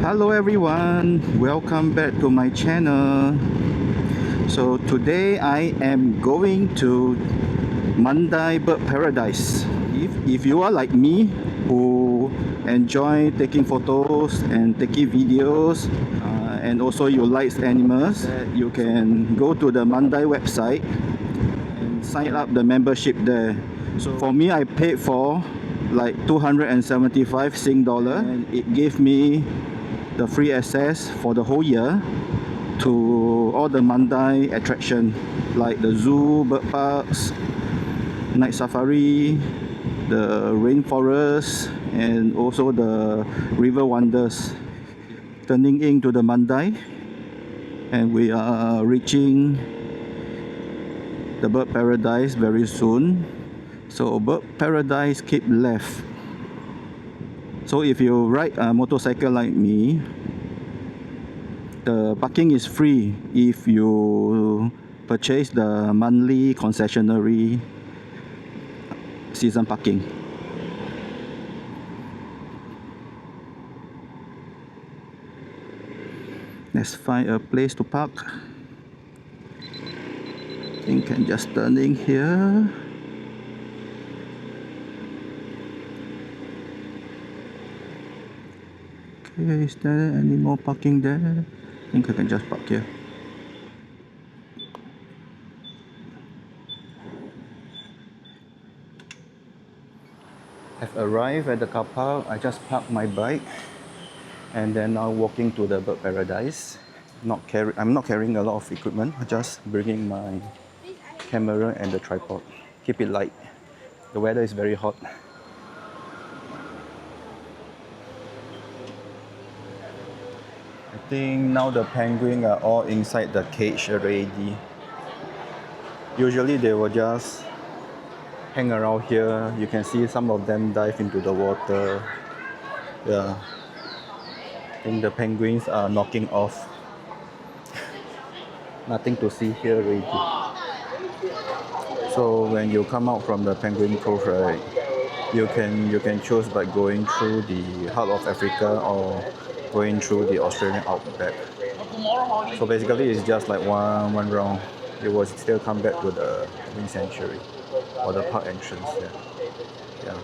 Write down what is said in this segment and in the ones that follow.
Hello everyone, welcome back to my channel. So today I am going to Mandai Bird Paradise. If you are like me who enjoy taking photos and taking videos and also you like animals, you can go to the Mandai website and sign up the membership there. So for me, I paid for like 275 Sing dollar and it gave me the free access for the whole year to all the Mandai attraction like the zoo, bird parks, night safari, the rainforest, and also the river wonders. Turning into the Mandai, and we are reaching the bird paradise very soon. So bird paradise keep left. So if you ride a motorcycle like me, the parking is free if you purchase the monthly concessionary season parking. Let's find a place to park. I think I can just turn in here. Okay, is there any more parking there? I think I can just park here. I've arrived at the car park. I just parked my bike and then now walking to the bird paradise. I'm not carrying a lot of equipment, just bringing my camera and the tripod. Keep it light. The weather is very hot. I think now the penguins are all inside the cage already. Usually they will just hang around here. You can see some of them dive into the water. Yeah. I think the penguins are knocking off. Nothing to see here already. So when you come out from the Penguin Cove, right, you can choose by going through the heart of Africa or going through the Australian outback. So basically it's just like one round. You will still come back to the Marine Sanctuary or the park entrance. Yeah.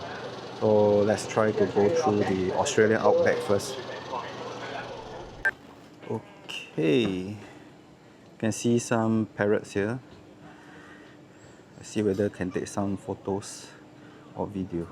So let's try to go through the Australian outback first. Okay. You can see some parrots here. Let's see whether I can take some photos or video.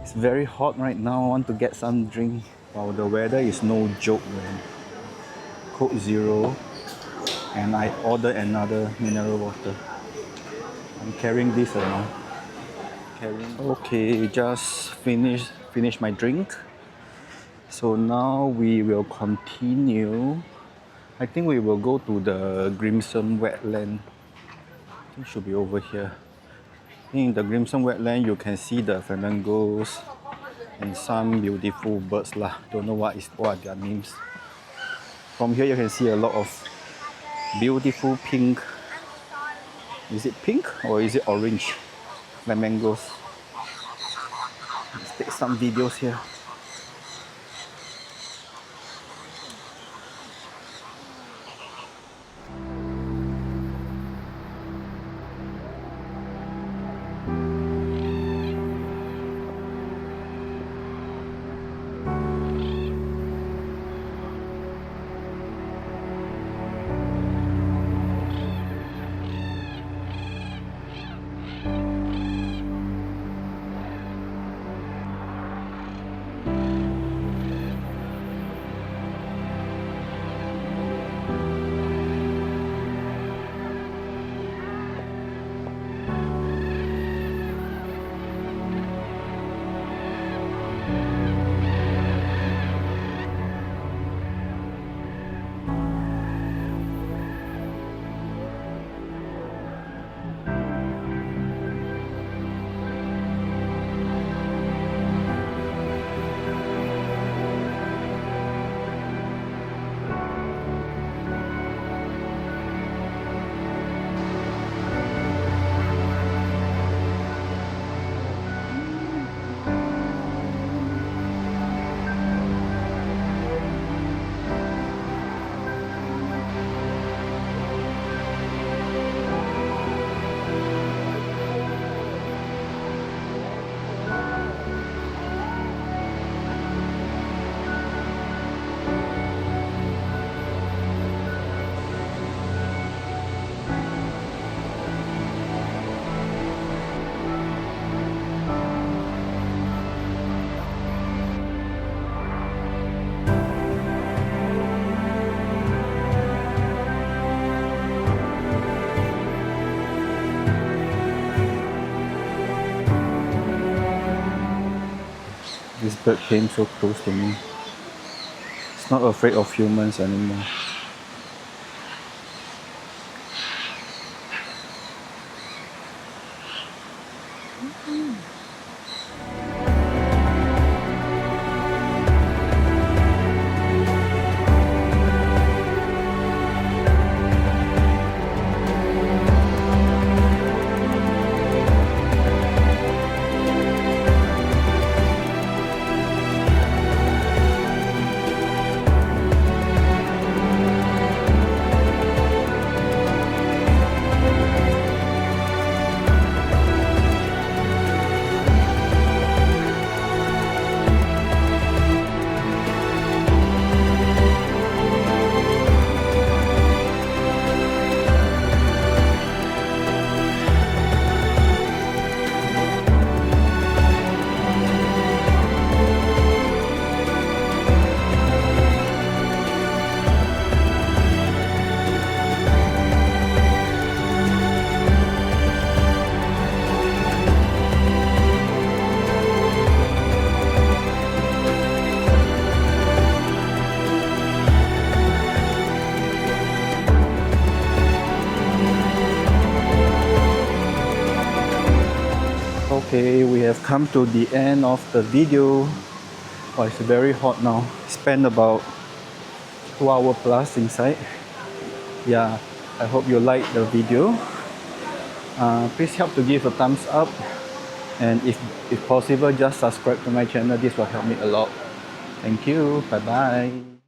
It's very hot right now. I want to get some drink. Wow, the weather is no joke, man. Coke Zero, and I ordered another mineral water. I'm carrying this around. Okay, just finished my drink. So now we will continue. I think we will go to the Grimson wetland. I think it should be over here. In the Grimson wetland, you can see the flamingos and some beautiful birds lah. Don't know what are their names. From here you can see a lot of beautiful pink. Is it pink or is it orange? Like mangoes. Let's take some videos here. This bird came so close to me. It's not afraid of humans anymore. Okay, we have come to the end of the video. Oh, it's very hot now. Spent about 2 hours plus inside. Yeah, I hope you liked the video. Please help to give a thumbs up, and if possible, just subscribe to my channel. This will help me a lot. Thank you. Bye bye.